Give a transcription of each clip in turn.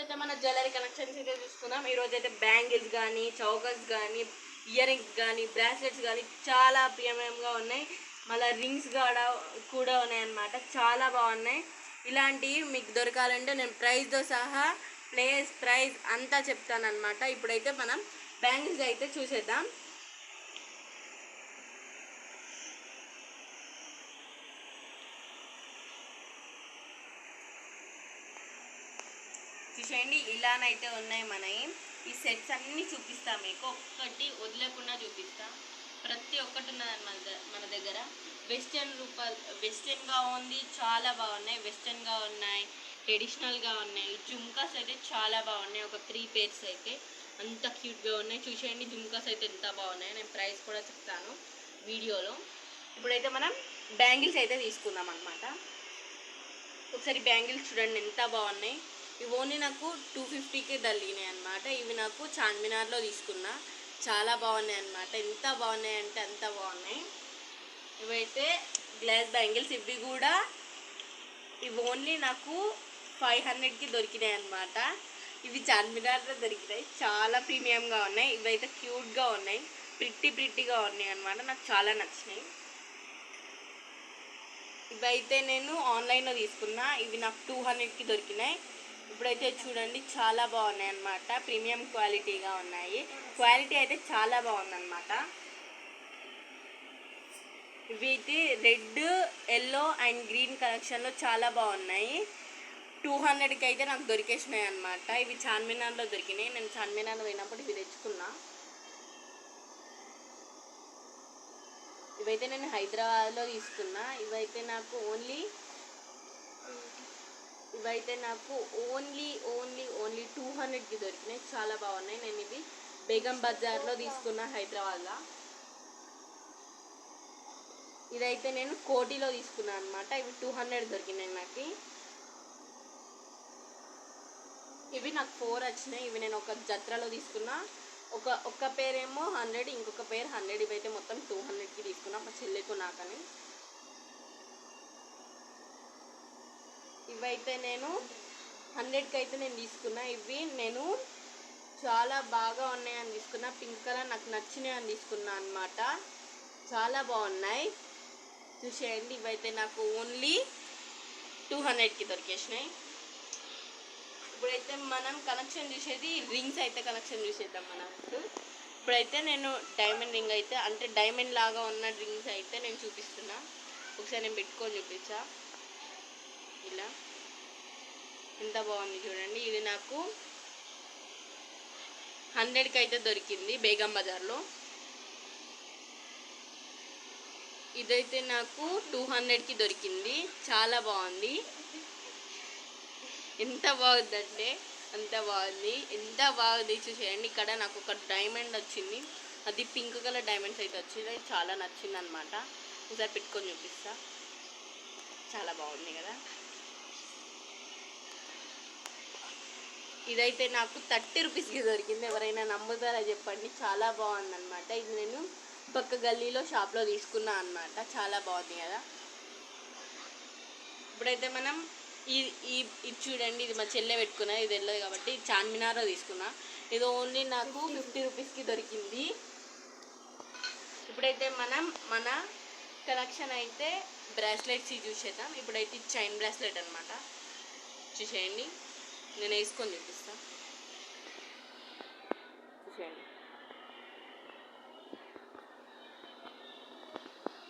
అయితే మన jewellery collections అయితే చూసుకుందాం. ఈరోజు అయితే బ్యాంగిల్స్ కానీ, చౌకస్ కానీ, ఇయర్ రింగ్స్ కానీ, బ్రాస్లెట్స్ కానీ చాలా ప్రీమియంగా ఉన్నాయి. మళ్ళీ రింగ్స్ కూడా ఉన్నాయన్నమాట. చాలా బాగున్నాయి. ఇలాంటివి మీకు దొరకాలంటే నేను ప్రైస్తో సహా ప్రైస్ అంతా చెప్తానమాట. ఇప్పుడైతే మనం బ్యాంగిల్స్ అయితే చూసేద్దాం. చూసేయండి, ఇలానైతే ఉన్నాయి మనవి. ఈ సెట్స్ అన్నీ చూపిస్తా మీకు, ఒక్కటి వదిలేకుండా చూపిస్తా. ప్రతి ఒక్కటి ఉన్నదన్నమాట మన దగ్గర. వెస్టర్న్గా ఉంది, చాలా బాగున్నాయి. వెస్టర్న్గా ఉన్నాయి, ట్రెడిషనల్గా ఉన్నాయి. జుమ్కాస్ అయితే చాలా బాగున్నాయి. ఒక 3 pairs అయితే అంత క్యూట్గా ఉన్నాయి. చూసేయండి, జుమ్కాస్ అయితే ఎంత బాగున్నాయి. నేను ప్రైస్ కూడా చెప్తాను వీడియోలో. ఇప్పుడైతే మనం బ్యాంగిల్స్ అయితే తీసుకుందాం అన్నమాట. ఒకసారి బ్యాంగిల్స్ చూడండి ఎంత బాగున్నాయి. ఇవి ఓన్లీ నాకు 250కే తగిలినాయి అనమాట. ఇవి నాకు చార్మినార్లో తీసుకున్నా. చాలా బాగున్నాయి అన్నమాట. ఎంత బాగున్నాయి అంటే అంత బాగున్నాయి. ఇవైతే గ్లాస్ బ్యాంగిల్స్. ఇవి ఓన్లీ నాకు 500కి దొరికినాయి అన్నమాట. ఇవి చార్మినార్లో దొరికినాయి. చాలా ప్రీమియంగా ఉన్నాయి. ఇవైతే క్యూట్గా ఉన్నాయి, ప్రిట్టిగా ఉన్నాయి అన్నమాట. నాకు చాలా నచ్చినాయి. ఇవైతే నేను ఆన్లైన్లో తీసుకున్నా. ఇవి నాకు 200కి దొరికినాయి. ఇప్పుడైతే చూడండి, చాలా బాగున్నాయి అన్నమాట. ప్రీమియం క్వాలిటీగా ఉన్నాయి. క్వాలిటీ అయితే చాలా బాగుందన్నమాట. ఇవి అయితే రెడ్, ఎల్లో అండ్ గ్రీన్ కలెక్షన్లో చాలా బాగున్నాయి. 200కి అయితే నాకు దొరికేసినాయి అన్నమాట. ఇవి చార్మినార్లో దొరికినాయి. నేను చార్మినార్లో పోయినప్పుడు ఇవి తెచ్చుకున్నా. ఇవైతే నేను హైదరాబాద్లో తీసుకున్నా. ఇవైతే నాకు ఓన్లీ 200కి దొరికినాయి. చాలా బాగున్నాయి. నేను ఇవి బేగం బజార్లో తీసుకున్నా, హైదరాబాద్లో. ఇదైతే నేను కోటిలో తీసుకున్నాను అనమాట. ఇవి 200 దొరికినాయి నాకు. ఇవి నాకు 4 వచ్చినాయి. ఇవి నేను ఒక జత్రలో తీసుకున్నా. ఒక పేర్ ఏమో 100, ఇంకొక పేర్ 100. ఇవైతే మొత్తం 200కి తీసుకున్నా, మా చెల్లికు నాకని. ఇవైతే నేను 100కి అయితే నేను తీసుకున్నా. ఇవి నేను చాలా బాగా ఉన్నాయని తీసుకున్నా. పింక్ కలర్ నాకు నచ్చినాయి అని తీసుకున్నా అనమాట. చాలా బాగున్నాయి. చూసేయండి, ఇవైతే నాకు ఓన్లీ 200కి దొరికేసినాయి. ఇప్పుడైతే మనం కనెక్షన్ చూసేది రింగ్స్ అయితే కనెక్షన్ చూసేద్దాం మనకు. ఇప్పుడైతే నేను డైమండ్ రింగ్ అయితే, అంటే డైమండ్ లాగా ఉన్న రింగ్స్ అయితే నేను చూపిస్తున్నా. ఒకసారి నేను పెట్టుకొని చూపించా. ఇలా ఎంత బాగుంది చూడండి. ఇది నాకు 100కి అయితే దొరికింది బేగం బజార్లో. ఇదైతే నాకు 200కి దొరికింది. చాలా బాగుంది. ఎంత బాగుందంటే అంత బాగుంది. ఎంత బాగుంది చూసేయండి. ఇక్కడ నాకు ఒక డైమండ్ వచ్చింది. అది పింక్ కలర్ డైమండ్స్ అయితే వచ్చింది. చాలా నచ్చింది అనమాట. ఒకసారి పెట్టుకొని చూపిస్తా. చాలా బాగుంది కదా. ఇదైతే నాకు 30 రూపీస్కి దొరికింది. ఎవరైనా నమ్ముతారా చెప్పండి. చాలా బాగుందన్నమాట. ఇది నేను పక్క గల్లీలో షాప్లో తీసుకున్నా అన్నమాట. చాలా బాగుంది కదా. ఇప్పుడైతే మనం ఇది చూడండి. ఇది మా చెల్లె పెట్టుకున్నా. ఇది వెళ్ళదు కాబట్టి చార్మినార్లో తీసుకున్నా. ఇది ఓన్లీ నాకు 50 రూపీస్కి దొరికింది. ఇప్పుడైతే మనం మన కలెక్షన్ అయితే బ్రాస్లెట్స్ చూసేద్దాం. ఇప్పుడైతే చైన్ బ్రాస్లెట్ అనమాట. చూసేయండి, నేను వేసుకొని చూపిస్తా. చూసేయండి,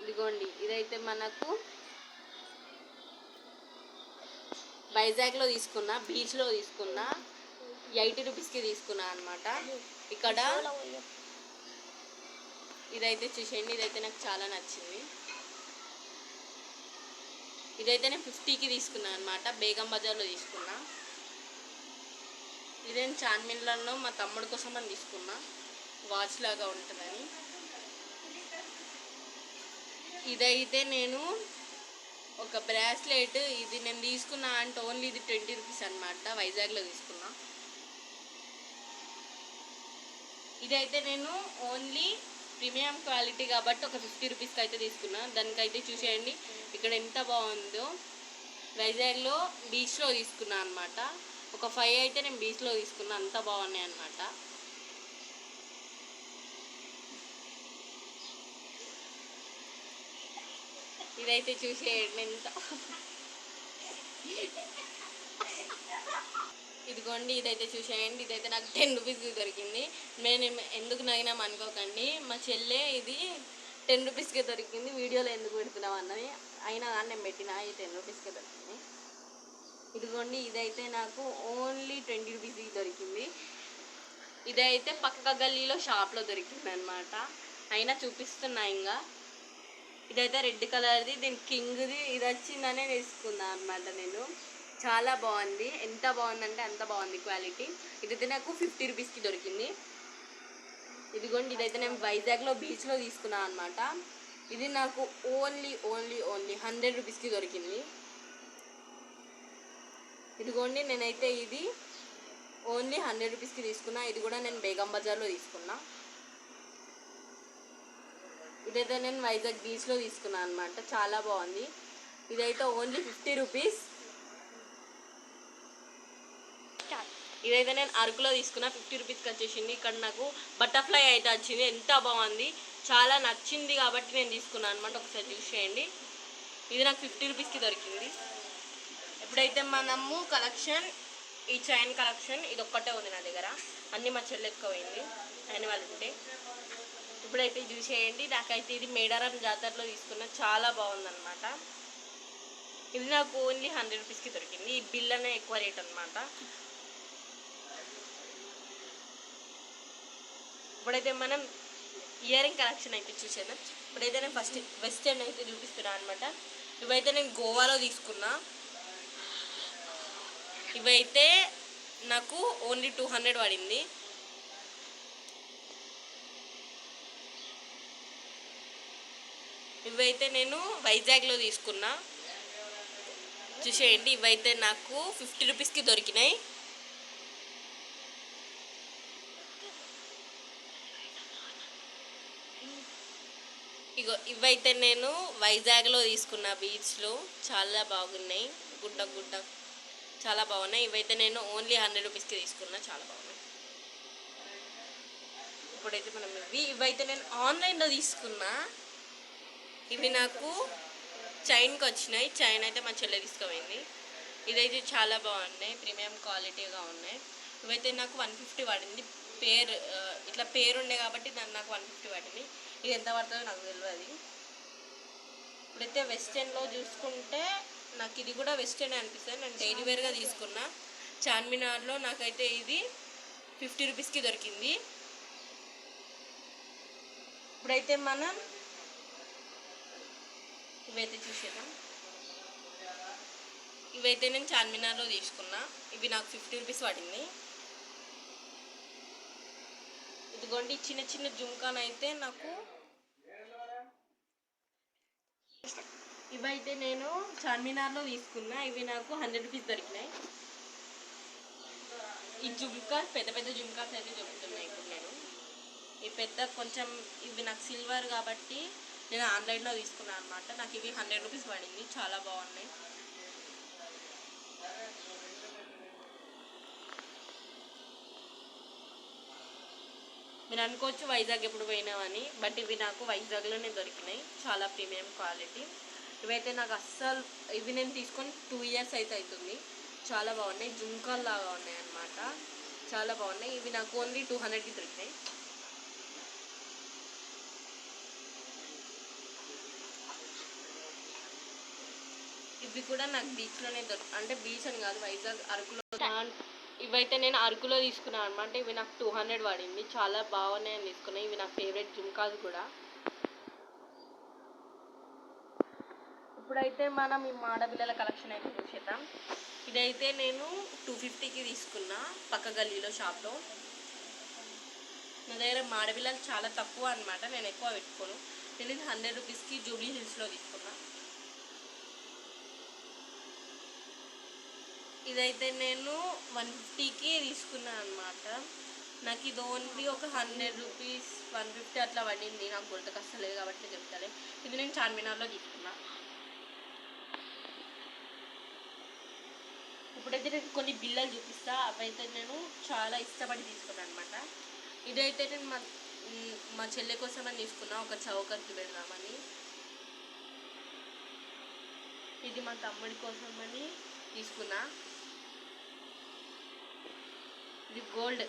ఇదిగోండి. ఇదైతే మనకు వైజాగ్లో తీసుకున్నా, బీచ్లో తీసుకున్నా. 80 రూపీస్కి తీసుకున్నా అనమాట. ఇక్కడ ఇదైతే చూసేయండి. ఇదైతే నాకు చాలా నచ్చింది. ఇదైతే నేను 50కి తీసుకున్నాను అనమాట. బేగం బజార్లో తీసుకున్నా. ఇదే చార్మినార్లో మా తమ్ముడు కోసం అని తీసుకున్నా, వాచ్ లాగా ఉంటుందని. ఇదైతే నేను ఒక బ్రాస్లెట్, ఇది నేను తీసుకున్నా అంటే ఓన్లీ ఇది 20 రూపీస్ అనమాట. వైజాగ్లో తీసుకున్నా. ఇదైతే నేను ఓన్లీ ప్రీమియం క్వాలిటీ కాబట్టి ఒక 50 రూపీస్కి అయితే తీసుకున్నా. దానికైతే చూసేయండి ఇక్కడ ఎంత బాగుందో. వైజాగ్లో బీచ్లో తీసుకున్నా అనమాట. ఒక 5 అయితే నేను బీచ్లో తీసుకున్నా, అంత బాగున్నాయి అన్నమాట. ఇదైతే చూసేయండి ఎంత ఇదిగోండి, ఇదైతే చూసేయండి. ఇదైతే నాకు 10 రూపీస్కి దొరికింది. నేను ఎందుకు నగినాం అనుకోకండి, మా చెల్లె ఇది 10 రూపీస్కే దొరికింది, వీడియోలో ఎందుకు పెడుతున్నాం అన్నది. అయినా కానీ నేను పెట్టిన ఈ 10 రూపీస్కే దొరికింది. ఇదిగోండి, ఇదైతే నాకు ఓన్లీ 20 రూపీస్కి దొరికింది. ఇదైతే పక్క గల్లీలో షాప్లో దొరికింది అనమాట. అయినా చూపిస్తున్నా ఇంకా. ఇదైతే రెడ్ కలర్ది, దీని కింగ్ది ఇది వచ్చిందనే తీసుకున్నాను అనమాట నేను. చాలా బాగుంది, ఎంత బాగుందంటే అంత బాగుంది క్వాలిటీ. ఇదైతే నాకు 50 రూపీస్కి దొరికింది. ఇదిగోండి, ఇదైతే నేను వైజాగ్లో బీచ్లో తీసుకున్నాను అనమాట. ఇది నాకు ఓన్లీ 100 రూపీస్కి దొరికింది. ఇదిగోండి, నేనైతే ఇది ఓన్లీ 100 రూపీస్కి తీసుకున్నా. ఇది కూడా నేను బేగం బజార్లో తీసుకున్నా. ఇదైతే నేను వైజాగ్ బీచ్లో తీసుకున్నాను అనమాట. చాలా బాగుంది. ఇదైతే ఓన్లీ 50 రూపీస్. ఇదైతే నేను అరకులో తీసుకున్నా, 50 రూపీస్కి వచ్చేసింది. ఇక్కడ నాకు బటర్ఫ్లై అయితే వచ్చింది, ఎంత బాగుంది, చాలా నచ్చింది కాబట్టి నేను తీసుకున్నాను అనమాట. ఒకసారి చూసేయండి. ఇది నాకు 50 రూపీస్కి దొరికింది. ఎప్పుడైతే మనము కలెక్షన్, ఈ చైన్ కలెక్షన్ ఇది ఒక్కటే ఉంది నా దగ్గర, అన్నీ మా చెల్లి ఎక్కువైంది అయిన వాళ్ళు ఉంటే. ఇప్పుడైతే చూసేయండి. నాకైతే ఇది మేడారం జాతరలో తీసుకున్న, చాలా బాగుందన్నమాట. ఇది నాకు ఓన్లీ 100 రూపీస్కి దొరికింది. ఈ బిల్ అనే ఎక్కువ రేట్ అనమాట. ఇప్పుడైతే మనం ఇయర్ రింగ్ కలెక్షన్ అయితే చూసేద్దాం. ఇప్పుడైతే నేను ఫస్ట్ వెస్టర్న్ అయితే చూపిస్తున్నాను అనమాట. ఇవైతే నేను గోవాలో తీసుకున్నా. ఇవైతే నాకు ఓన్లీ 200 పడింది. ఇవైతే నేను వైజాగ్లో తీసుకున్నా, చూసేయండి. ఇవైతే నాకు 50 రూపీస్కి దొరికినాయి. ఇగో ఇవైతే నేను వైజాగ్లో తీసుకున్న బీచ్లో, చాలా బాగున్నాయి, గుడ్డ చాలా బాగున్నాయి. ఇవైతే నేను ఓన్లీ 100 రూపీస్కి తీసుకున్నా, చాలా బాగున్నాయి. ఇప్పుడైతే మనం ఇవైతే నేను ఆన్లైన్లో తీసుకున్నా. ఇవి నాకు చైన్కి వచ్చినాయి. చైన్ అయితే మా చెల్లె తీసుకుపోయింది. ఇదైతే చాలా బాగున్నాయి, ప్రీమియం క్వాలిటీగా ఉన్నాయి. ఇవైతే నాకు 150 పడింది. ఇట్లా పేరు ఉండే కాబట్టి దాన్ని నాకు 150 పడింది. ఇది ఎంత పడుతుందో నాకు తెలియదు. ఇప్పుడైతే వెస్టర్న్లో చూసుకుంటే నాకు ఇది కూడా వెస్టర్న్ అనిపిస్తుంది. నేను డైలీ వేర్గా తీసుకున్నా. చార్మినార్లో నాకైతే ఇది 50 రూపీస్కి దొరికింది. ఇప్పుడైతే మనం ఇవైతే చూసేద్దాం. ఇవైతే నేను చార్మినార్లో తీసుకున్నా. ఇవి నాకు 50 రూపీస్ పడింది. ఇదిగోండి, చిన్న చిన్న జుంకాన్ అయితే నాకు ఇవైతే నేను చార్మినార్లో తీసుకున్నా. ఇవి నాకు 100 రూపీస్ దొరికినాయి. ఈ జుంకాస్ పెద్ద పెద్ద జుంకాస్ అయితే చెప్తున్నాయి ఇప్పుడు నేను. ఈ పెద్ద కొంచెం ఇవి నాకు సిల్వర్ కాబట్టి నేను ఆన్లైన్లో తీసుకున్నాను అనమాట. నాకు ఇవి 100 రూపీస్ పడింది, చాలా బాగున్నాయి. మీరు అనుకోవచ్చు వైజాగ్ ఎప్పుడు పోయినామని, బట్ ఇవి నాకు వైజాగ్లోనే దొరికినాయి, చాలా ప్రీమియం క్వాలిటీ. ఇవైతే నాకు అస్సలు, ఇవి నేను తీసుకొని 2 ఇయర్స్ అయితే అవుతుంది. చాలా బాగున్నాయి, జుంకాల్ లాగా ఉన్నాయి అన్నమాట, చాలా బాగున్నాయి. ఇవి నాకు ఓన్లీ 200కి దొరికినాయి. ఇవి కూడా నాకు బీచ్లోనే అంటే బీచ్ అని కాదు, వైజాగ్ అరకులో. ఇవైతే నేను అరకులో తీసుకున్నాను అనమాట. ఇవి నాకు 200 పడింది, చాలా బాగున్నాయని తీసుకున్నాయి. ఇవి నా ఫేవరెట్ జుంకాస్ కూడా. ఇప్పుడైతే మనం ఈ మాడపిల్లల కలెక్షన్ అయితే చూసేద్దాం. ఇదైతే నేను 250కి తీసుకున్నా పక్క గల్లీలో షాప్లో. నా దగ్గర మాడపిల్లలు చాలా తక్కువ అనమాట, నేను ఎక్కువ పెట్టుకోను. నేను ఇది 100 రూపీస్కి జూబ్లీ హిల్స్లో తీసుకున్నా. ఇదైతే నేను 150కి తీసుకున్నాను అనమాట. నాకు ఇది ఓన్లీ ఒక 100 రూపీస్ 150 అట్లా పడింది, నాకు గుర్తుకు వస్తలేదు కాబట్టి చెప్తాను. ఇది నేను చార్మినార్లో తీసుకున్నా. ఇప్పుడైతే నేను కొన్ని బిళ్ళలు చూపిస్తా. అవైతే నేను చాలా ఇష్టపడి తీసుకున్నాను అనమాట. ఇదైతే నేను మా చెల్లె కోసం అని తీసుకున్నా, ఒక చౌకకి పెడదామని. ఇది మా తమ్ముడి కోసం అని తీసుకున్నా. ఇది గోల్డ్,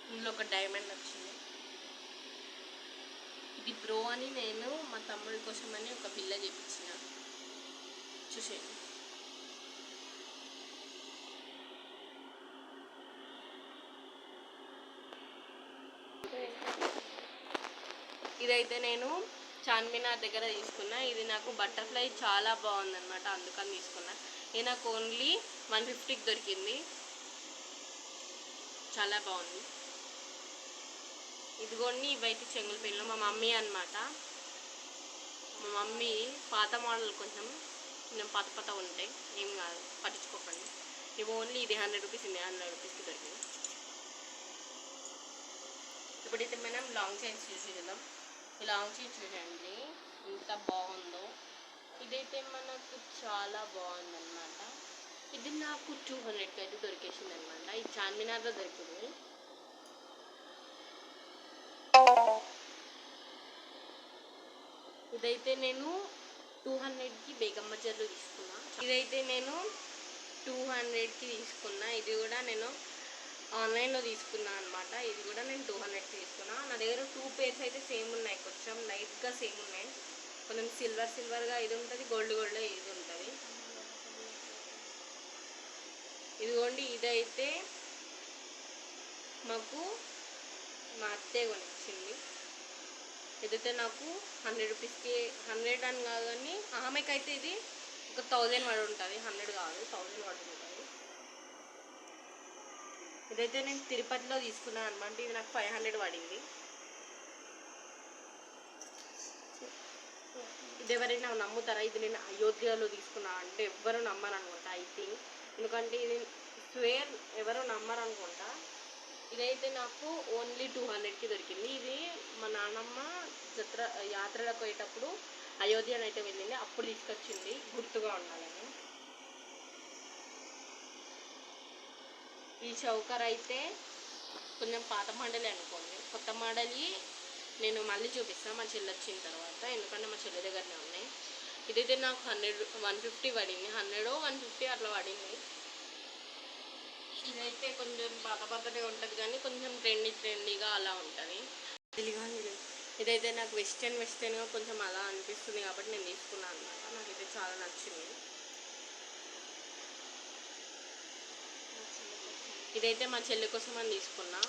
ఇందులో ఒక డైమండ్ వచ్చింది. ఇది బ్రో అని నేను మా తమ్ముడి కోసం అని ఒక బిల్ల చేయించిన, చూసేయండి. ఇదైతే నేను చార్మినార్ దగ్గర తీసుకున్నా. ఇది నాకు బటర్ఫ్లై చాలా బాగుందన్నమాట, అందుకని తీసుకున్నా. ఇది నాకు ఓన్లీ 150కి దొరికింది, చాలా బాగుంది. ఇదిగోండి, ఇవైతే చెంగుల పిల్లలు మా మమ్మీ అన్నమాట. మా మమ్మీ పాత మోడల్, కొంచెం పాత ఉంటాయి, ఏం కాదు, పట్టించుకోకండి. ఇవి ఓన్లీ ఇది 100 రూపీస్, ఇది 100 రూపీస్కి దొరికింది. ఇప్పుడైతే మనం లాంగ్ చైన్స్ చూసేద్దాం. ఈ లాంగ్ చైన్ చూడండి ఎంత బాగుందో. ఇదైతే మనకు చాలా బాగుందన్నమాట. ఇది నాకు 200కి అయితే దొరికేసింది అనమాట. ఇది చార్మినార్లో దొరికింది. ఇదైతే నేను 200కి బేగం బజార్లో తీసుకున్నా. ఇదైతే నేను 200కి తీసుకున్నా. ఇది కూడా నేను ఆన్లైన్లో తీసుకున్నా అనమాట. ఇది కూడా నేను 200కి తీసుకున్నా. నా దగ్గర 2 పేర్స్ అయితే సేమ్ ఉన్నాయి, కొంచెం లైట్గా సేమ్ ఉన్నాయి. కొంచెం సిల్వర్గా ఇది ఉంటుంది, గోల్డ్ ఇది ఉంటుంది. ఇదిగోండి, ఇదైతే మాకు మా అత్తయ్య కొనిచ్చింది. ఇదైతే నాకు 100 రూపీస్కి, 100 అని కాదు కానీ ఆమెకైతే ఇది ఒక 1000 పడి ఉంటుంది. 100 కాదు, 1000 పడి ఉంటుంది. ఇదైతే నేను తిరుపతిలో తీసుకున్నాను అనమాట. ఇది నాకు 500 పడింది. ఇది ఎవరైనా నమ్ముతారా? ఇది నేను అయోధ్యలో తీసుకున్నా అంటే ఎవ్వరూ నమ్మరు అనుకుంటా, ఐ థింక్. ఎందుకంటే ఇది స్వేర్ ఎవరో నమ్మరు అనుకుంటా. ఇదైతే నాకు ఓన్లీ 200కి దొరికింది. ఇది మా నాన్నమ్మ యాత్రలకు పోయేటప్పుడు అయోధ్యను అయితే వెళ్ళింది, అప్పుడు తీసుకొచ్చింది, గుర్తుగా ఉండాలని. ఈ చౌకర్ అయితే కొంచెం పాత మోడలే అనుకోండి, కొత్త మోడల్ నేను మళ్ళీ చూపిస్తాను మా చెల్లి వచ్చిన తర్వాత, ఎందుకంటే మా చెల్లి దగ్గరనే ఉన్నాయి. ఇదైతే నాకు 150 పడింది, 100 150 అట్లా పడింది. ఇదైతే కొంచెం పాతదే ఉంటుంది కానీ కొంచెం ట్రెండీగా అలా ఉంటుంది. ఇదైతే నాకు వెస్టర్న్గా కొంచెం అలా అనిపిస్తుంది కాబట్టి నేను తీసుకున్నాను అనమాట. నాకైతే చాలా నచ్చింది. ఇదైతే మా చెల్లి కోసం అని తీసుకున్నా.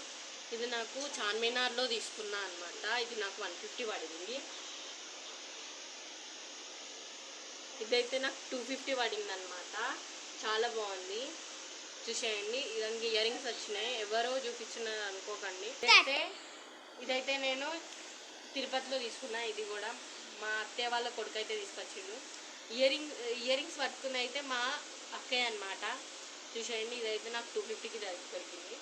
ఇది నాకు చార్మినార్లో తీసుకున్నా అనమాట. ఇది నాకు 150 పడింది. ఇదైతే నాకు 250 పడింది అనమాట. చాలా బాగుంది, చూసేయండి. ఇదానికి ఇయర్ రింగ్స్ వచ్చినాయి, ఎవరో చూపించినారు అనుకోకండి. ఇదైతే నేను తిరుపతిలో తీసుకున్నా. ఇది కూడా మా అత్తయ్య వాళ్ళ కొడుకు అయితే తీసుకొచ్చిండు. ఇయర్ రింగ్స్ పట్టుకున్న అయితే మా అక్కయ్య అనమాట. చూసేయండి, ఇదైతే నాకు 250కి దొరికింది.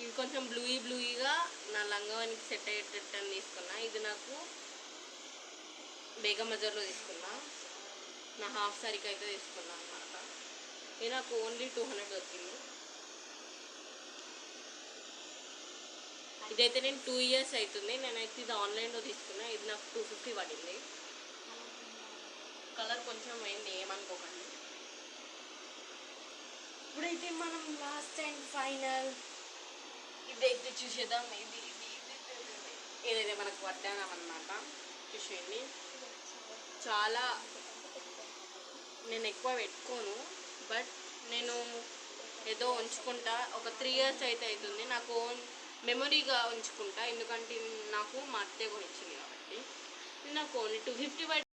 ఇది కొంచెం బ్లూయిగా నా లంగావానికి సెట్ అయ్యేటట్టు అని తీసుకున్నా. ఇది నాకు బేగం బజార్లో తీసుకున్నా, నా హాఫ్ సారీకి అయితే తీసుకున్నా అనమాట. ఇది నాకు ఓన్లీ 200 దొరికింది. ఇదైతే నేను 2 ఇయర్స్ అవుతుంది, నేనైతే ఇది ఆన్లైన్లో తీసుకున్నా. ఇది నాకు 250 పడింది. కలర్ కొంచెం అయింది, ఏమనుకోకండి. ఇప్పుడైతే మనం లాస్ట్ అండ్ ఫైనల్ ఇదైతే చూసేద్దాం. ఇదైతే మనకు వడ్డానం అన్నమాట. చూసేయండి, చాలా నేను ఎక్కువ పెట్టుకోను, బట్ నేను ఏదో ఉంచుకుంటా. ఒక 3 ఇయర్స్ అయితే అవుతుంది, నాకు ఓన్ మెమొరీగా ఉంచుకుంటా. ఎందుకంటే నాకు మా అత్తయ్య కొనిచ్చింది కాబట్టి. ఇది నాకు ఓన్లీ 250